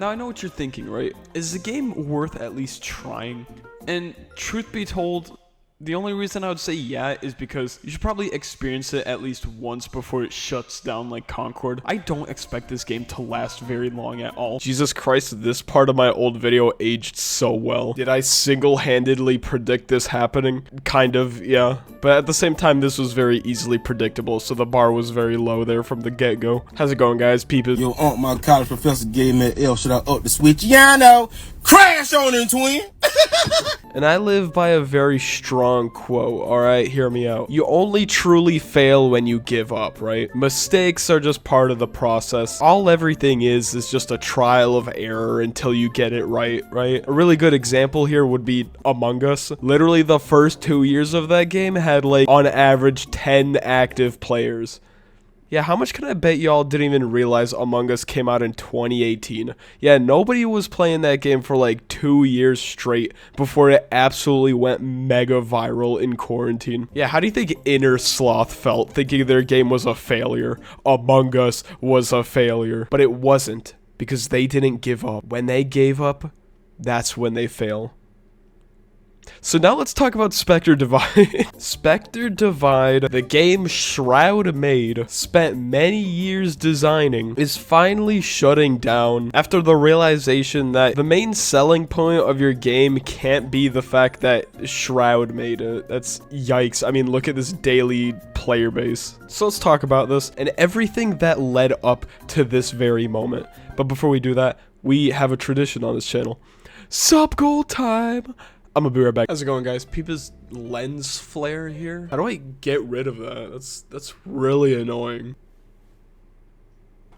Now I know what you're thinking, right? Is the game worth at least trying? And truth be told, the only reason I would say yeah is because you should probably experience it at least once before it shuts down like Concord. I don't expect this game to last very long at all. Jesus Christ, this part of my old video aged so well. Did I single-handedly predict this happening? Kind of, yeah. But at the same time, this was very easily predictable, so the bar was very low there from the get-go. How's it going, guys? Peepers. Yo, my college professor gave me an L. Should I up the switch? Yeah, I know. Crash on it, twin. And I live by a very strong quote, alright? Hear me out. You only truly fail when you give up, right? Mistakes are just part of the process. All everything is just a trial of error until you get it right, right? A really good example here would be Among Us. Literally the first 2 years of that game had like on average 10 active players. Yeah, how much can I bet y'all didn't even realize Among Us came out in 2018? Yeah, nobody was playing that game for like 2 years straight before it absolutely went mega viral in quarantine. Yeah, how do you think Inner Sloth felt thinking their game was a failure? Among Us was a failure. But it wasn't, because they didn't give up. When they gave up, that's when they fail. So now let's talk about Spectre Divide. Spectre Divide, the game Shroud made, spent many years designing, is finally shutting down after the realization that the main selling point of your game can't be the fact that Shroud made it. That's yikes. I mean, look at this daily player base. So let's talk about this and everything that led up to this very moment. But before we do that, we have a tradition on this channel. Sub goal time! I'm gonna be right back. How's it going, guys? Peep's lens flare here. How do I get rid of that? That's really annoying.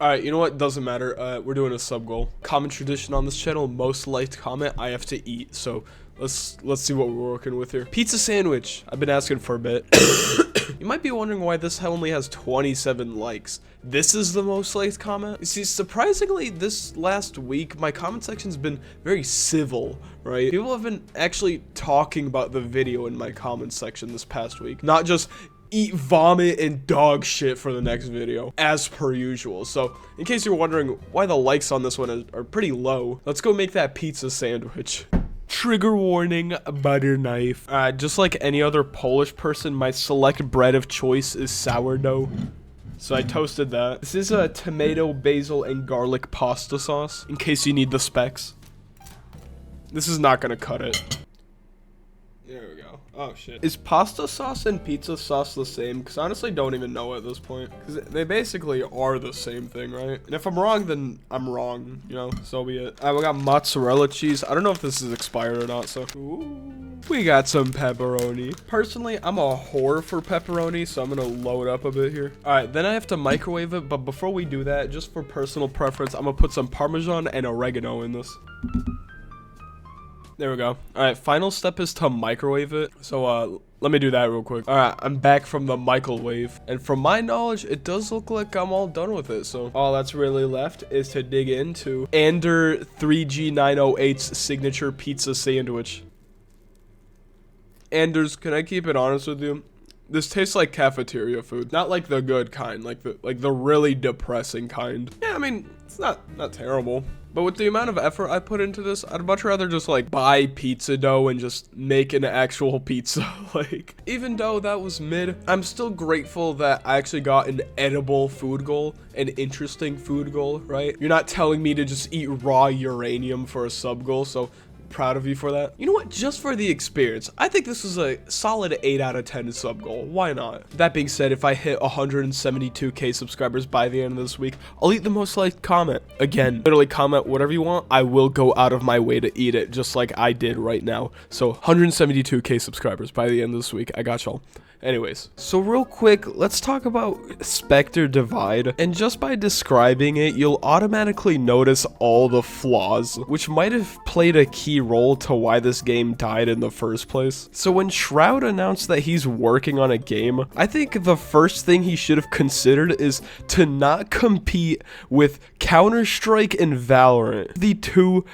Alright, you know what? Doesn't matter. We're doing a sub goal. Common tradition on this channel, most liked comment, I have to eat. So let's see what we're working with here. Pizza sandwich. I've been asking for a bit. You might be wondering why this only has 27 likes. This is the most liked comment. You see, surprisingly, this last week, my comment section's been very civil, right? People have been actually talking about the video in my comment section this past week. Not just eat vomit and dog shit for the next video, as per usual. So, in case you're wondering why the likes on this one are pretty low, let's go make that pizza sandwich. Trigger warning, butter knife. Just like any other Polish person, my select bread of choice is sourdough. So I toasted that. This is a tomato, basil, and garlic pasta sauce, in case you need the specs. This is not gonna cut it. There we go. Oh shit. Is pasta sauce and pizza sauce the same? Because I honestly don't even know at this point. Because they basically are the same thing, right? And if I'm wrong, then I'm wrong, you know? So be it. Alright, we got mozzarella cheese. I don't know if this is expired or not, so. Ooh. We got some pepperoni. Personally, I'm a whore for pepperoni, so I'm gonna load up a bit here. Alright, then I have to microwave it, but before we do that, just for personal preference, I'm gonna put some Parmesan and oregano in this. There we go. Alright, final step is to microwave it. So, let me do that real quick. Alright, I'm back from the microwave. And from my knowledge, it does look like I'm all done with it. So, all that's really left is to dig into Ander 3G908's signature pizza sandwich. Anders, can I keep it honest with you? This tastes like cafeteria food. Not like the good kind, like the really depressing kind. Yeah, I mean, it's not terrible. But with the amount of effort I put into this, I'd much rather just like buy pizza dough and just make an actual pizza. Like, even though that was mid, I'm still grateful that I actually got an edible food goal, an interesting food goal, right? You're not telling me to just eat raw uranium for a sub goal, so proud of you for that. You know what? Just for the experience, I think this is a solid 8 out of 10 sub goal. Why not? That being said, if I hit 172k subscribers by the end of this week, I'll eat the most liked comment. Again, literally comment whatever you want. I will go out of my way to eat it, just like I did right now. So 172k subscribers by the end of this week. I got y'all. Anyways, so real quick, let's talk about Spectre Divide, and just by describing it, you'll automatically notice all the flaws, which might have played a key role to why this game died in the first place. So when Shroud announced that he's working on a game, I think the first thing he should have considered is to not compete with Counter-Strike and Valorant, the two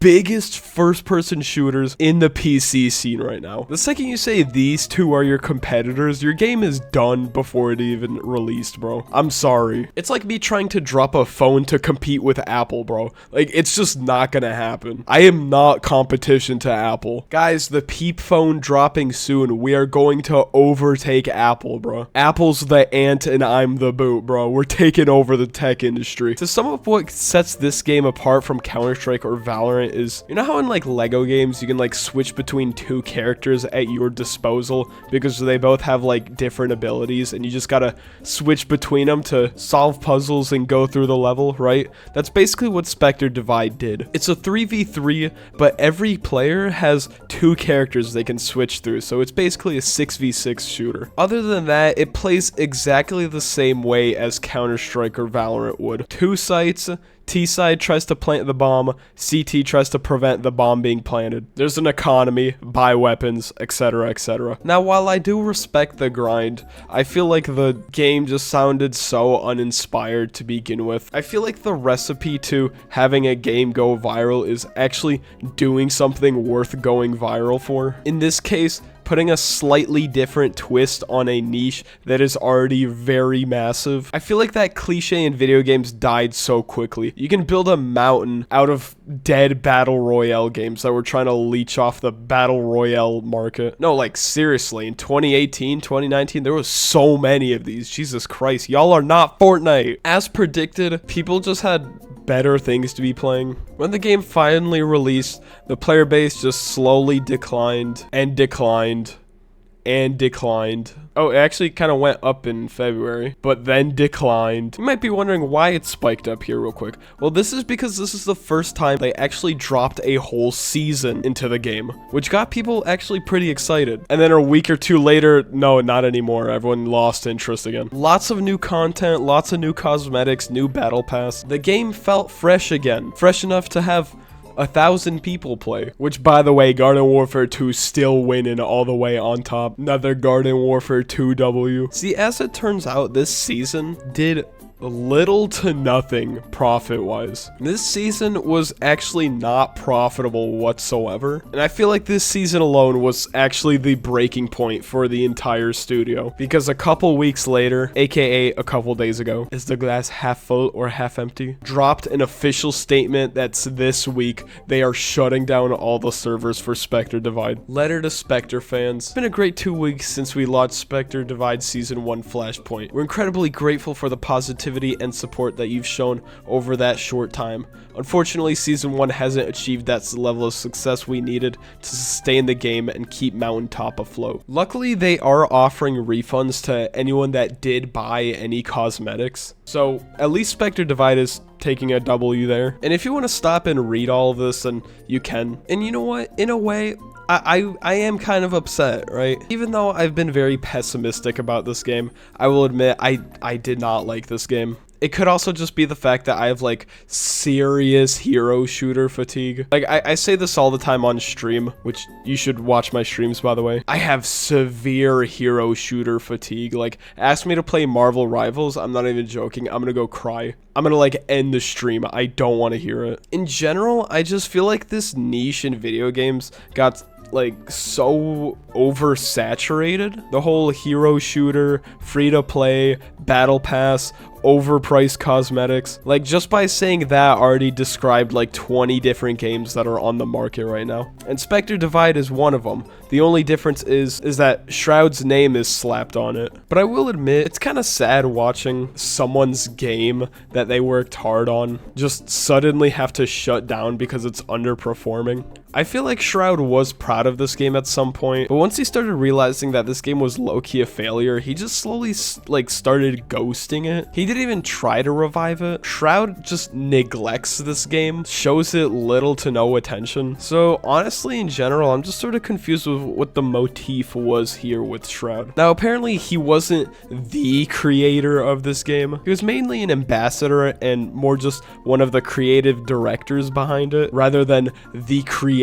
biggest first-person shooters in the PC scene right now. The second you say these two are your competitors, your game is done before it even released, bro. I'm sorry. It's like me trying to drop a phone to compete with Apple, bro. Like, it's just not gonna happen. I am not competition to Apple. Guys, the Peep phone dropping soon. We are going to overtake Apple, bro. Apple's the ant and I'm the boot, bro. We're taking over the tech industry. To sum up what sets this game apart from Counter-Strike or Valorant is, you know how in like Lego games you can like switch between two characters at your disposal because they both have like different abilities and you just gotta switch between them to solve puzzles and go through the level, right? That's basically what Spectre Divide did. It's a 3v3, but every player has two characters they can switch through, so it's basically a 6v6 shooter. Other than that, it plays exactly the same way as Counter-Strike or Valorant would. Two sites, T-side tries to plant the bomb, CT tries to prevent the bomb being planted. There's an economy, buy weapons, etc, etc. Now, while I do respect the grind, I feel like the game just sounded so uninspired to begin with. I feel like the recipe to having a game go viral is actually doing something worth going viral for. In this case, putting a slightly different twist on a niche that is already very massive. I feel like that cliche in video games died so quickly. You can build a mountain out of dead battle royale games that were trying to leech off the battle royale market. No, like seriously, in 2018, 2019, there was so many of these. Jesus Christ, y'all are not Fortnite. As predicted, people just had better things to be playing. When the game finally released, the player base just slowly declined and declined and declined. Oh, it actually kind of went up in February, but then declined. You might be wondering why it spiked up here real quick. Well, this is because this is the first time they actually dropped a whole season into the game, which got people actually pretty excited. And then a week or two later, no, not anymore. Everyone lost interest again. Lots of new content, lots of new cosmetics, new battle pass. The game felt fresh again. Fresh enough to have 1,000 people play, which by the way, Garden Warfare 2 still winning all the way on top. Another Garden Warfare 2 W. See, as it turns out, this season did little to nothing profit-wise. This season was actually not profitable whatsoever, and I feel like this season alone was actually the breaking point for the entire studio, because a couple weeks later, aka a couple days ago, is the glass half full or half empty, dropped an official statement that's this week they are shutting down all the servers for Spectre Divide. Letter to Spectre fans. It's been a great 2 weeks since we launched Spectre Divide Season 1 Flashpoint. We're incredibly grateful for the positivity and support that you've shown over that short time. Unfortunately, Season 1 hasn't achieved that level of success we needed to sustain the game and keep Mountaintop afloat. Luckily, they are offering refunds to anyone that did buy any cosmetics, so at least Spectre Divide is taking a W there. And if you want to stop and read all of this, then you can. And you know what? In a way, I am kind of upset, right? Even though I've been very pessimistic about this game, I will admit I did not like this game. It could also just be the fact that I have like serious hero shooter fatigue. Like I say this all the time on stream, which you should watch my streams by the way. I have severe hero shooter fatigue. Like ask me to play Marvel Rivals, I'm not even joking, I'm gonna go cry. I'm gonna like end the stream. I don't want to hear it. In general, I just feel like this niche in video games got like so oversaturated. The whole hero shooter, free to play, battle pass, overpriced cosmetics. Like just by saying that already described like 20 different games that are on the market right now. And Spectre Divide is one of them. The only difference is that Shroud's name is slapped on it. But I will admit, it's kind of sad watching someone's game that they worked hard on just suddenly have to shut down because it's underperforming. I feel like Shroud was proud of this game at some point, but once he started realizing that this game was low-key a failure, he just slowly like started ghosting it. He didn't even try to revive it. Shroud just neglects this game, shows it little to no attention. So honestly, in general, I'm just sort of confused with what the motif was here with Shroud. Now, apparently he wasn't the creator of this game. He was mainly an ambassador and more just one of the creative directors behind it, rather than the creator,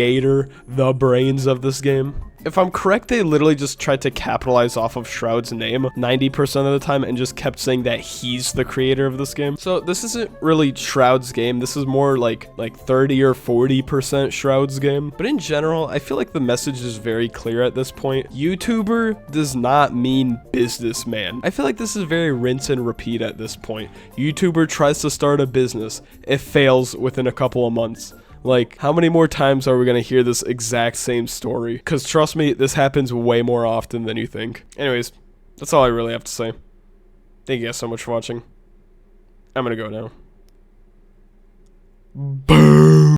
the brains of this game. If I'm correct, they literally just tried to capitalize off of Shroud's name 90% of the time and just kept saying that he's the creator of this game. So this isn't really Shroud's game. This is more like 30 or 40% Shroud's game. But in general, I feel like the message is very clear at this point. YouTuber does not mean businessman. I feel like this is very rinse and repeat at this point. YouTuber tries to start a business. It fails within a couple of months. Like, how many more times are we gonna hear this exact same story? Because trust me, this happens way more often than you think. Anyways, that's all I really have to say. Thank you guys so much for watching. I'm gonna go now. Boom.